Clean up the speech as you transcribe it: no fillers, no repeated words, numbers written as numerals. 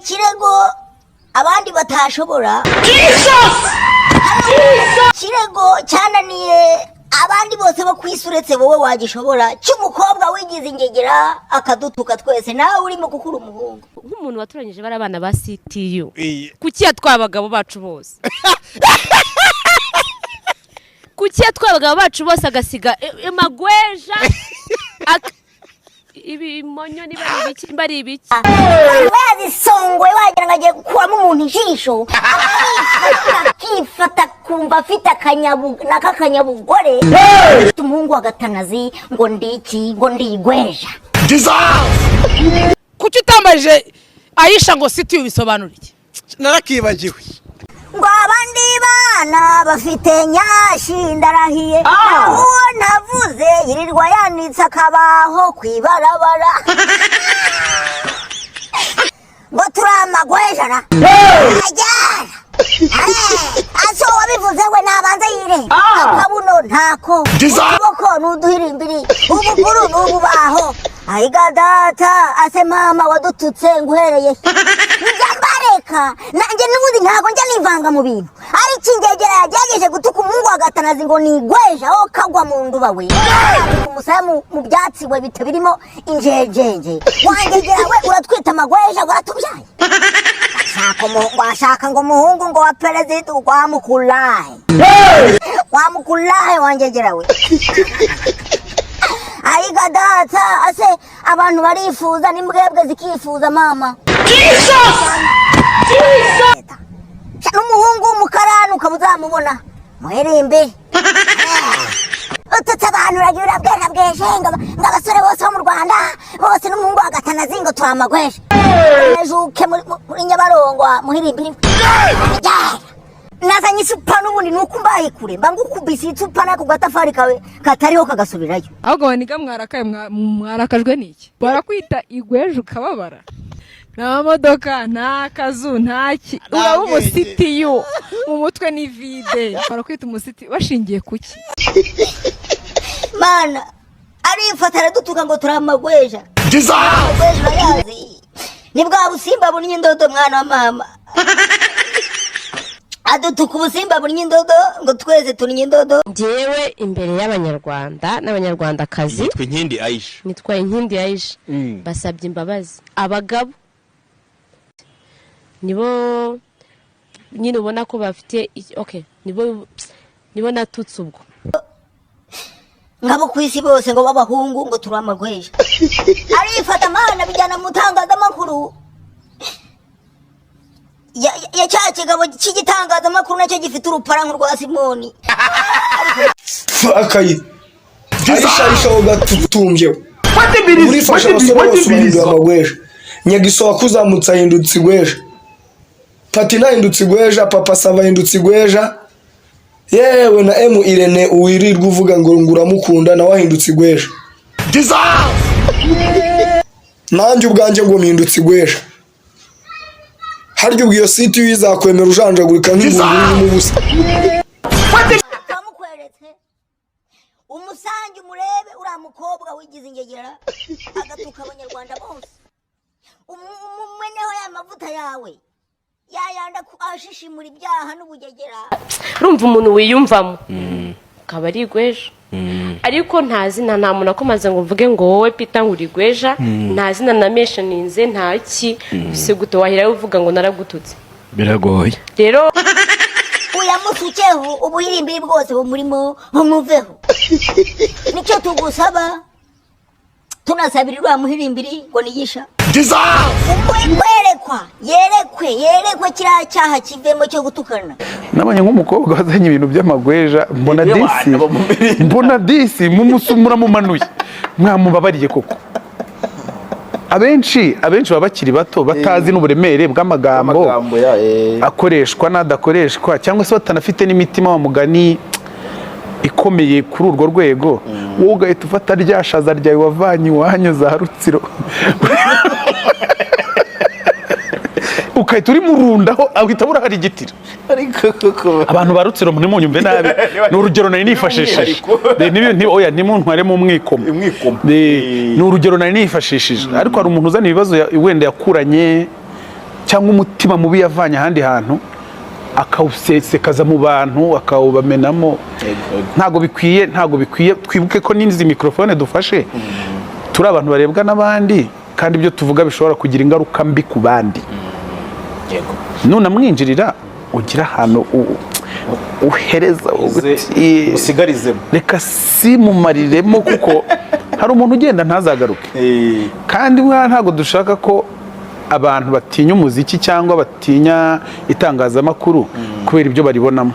ikirego abandi batashobora ikirego cyananiye abandi bose bo kwisuretse wowe wagishobora cy'umukobwa wigize ingegera akadutuka twese nawe urimo gukura umuhungu nk'umuntu waturanyije bari abana ba CTU kuki yatwaye abagabo bacu bose kuki yatwaye abagabo bacu bose agasiga amagweja ibimonyo bari ibiki yazisongwe wagira ngo agiye gukuramo umuntu ijisho akifata kumva afite akanyabugore umuhungu agatanazi ngo ndiki ngo ndigweja kuki utambaje aisha ngo CTU bisobanura iki narakibagiwe ngo abandi bana bafite nyashi ndarahiye aho navuze yirirwa yanitse akabaho kwibarabara ngo turamagwejana ajyana aso wabivuze we nabanze yire akabuno ntako ukuboko nuduhirimbiri ubuguru nububaho ayiga data ase mama wadututse nguhereye njambareka nanjye nubundi ntago njya nivanga mu bintu ari kingegera yagerageje gutuka umuhungu agatanazi ngo nigweja aho kagwa mu nduba we umusaya mu byatsi we bitabirimo injejeje wangegera we uratwita amagweja uratubyaye ashaka ngo umuhungu ngo wa perezida wamukulahe wangegera we ayiga data ase abantu barifuza n'imbwebwe zikifuza mama n'umuhungu w'umukarani ukaba uzamubona muhirimbi ututse abantu uragira bweshe ngo abasore bose bo mu Rwanda bose n'umuhungu agatanazi ngo turamagweje ejuke muri Nyabarongo muhirimbi nazanye isupa n'ubundi nuko mbaye kure mba ngukubise isupa nako gatafari kawe katariho kagasubirayo ahubwo baniga mwarakajwe n'iki barakwita igweje ukababara nta modoka nta kazu ntaki uraba umusitiyu mu mutwe ni vide barakwita umusiti bashingiye kuki mana arifatara dutuka ngo turamagweja ni bwa busimba bunye indodo mwana wa mama adutuka ubusimba bunye indodo ngo tweze tuninye indodo njyewe imbere y'abanyarwanda n'abanyarwandakazi nitwa Inkindi Aisha basabye imbabazi abagabo nibo nyine ubona ko bafite nibo natutse ubwo ngabo kwisi bose ngo babahungu ngo turamagweje arifata mana bijyana mu tangazamakuru ya cya kigabo cy'igitangazamakuru nacyo gifite uruparanku rwa Simoni akayi aisha ugatutumye muri fasha basubira amagweje nyagiso wakuzamutsa ahindutse igweje patina ahindutse igweja papa sava ahindutse igweja yewe na Irene uwirirwa uvuga ngo nguramukunda nawe ahindutse igweja nanjye ubwanjye ngo mpindutse igweja haryo ubwiyo CTU izakwemera ujanjagurika nk'ingunguru mu busa kamukweretse umusangi murebe uriya mukobwa wigize ingegera agatuka abanyarwanda bose umweneho ya mavuta yawe yayanda ashishimura ibyaha n'ubugegera urumva umuntu wiyumvamo ukaba ari igweja ariko nta zina nta muntu akomaze ngo mvuge ngo wowe Peter ngurigweja nta zina na mentioninze ntaki se gute wahira uvuga ngo naragututse biragoye rero uyamusukeho ubuhirimbi bwose bumurimo bumuveho nicyo tugusaba tunasabirira muhirimbiri ngo nigisha yerekwe kiriya cyaha kivemo cyo gutukana nabonye nk'umukobwa wazanye ibintu by'amagweja mbona disi mumusumura mumanuye mwamubabariye koko abenshi baba bakiri bato batazi n'uburemere bw'amagambo akoreshwa n'adakoreshwa cyangwa se batanafite n'imitima wa mugani ikomeye kuri urwo rwego wowe ugahita ufata ryashaza ryawe wavanye iwanyu za Rutsiro ukahita uri murundaho ahita burahari igitira abantu ba Rutsiro muri munyumve nabi ni urugero nari nifashishije oya nimuntware mu mwikomo ni urugero nari nifashishije ariko hari umuntu uzana ibibazo wenda yakuranye cyangwa umutima mubi yavanye ahandi hantu akawusesekaza mu bantu akawubamenamo. Ntago bikwiye twibuke ko n'izi mikrofone dufashe turi abantu barebwa n'abandi kandi ibyo tuvuga bishobora kugira ingaruka mbi ku bandi. Nunamwinjirira ugira ahantu uhereza usigarizemo, reka simumariremo kuko hari umuntu ugenda ntazagaruke. Kandi ntago dushaka ko abantu batinya umuziki cyangwa batinya itangazamakuru kubera ibyo baribonamo.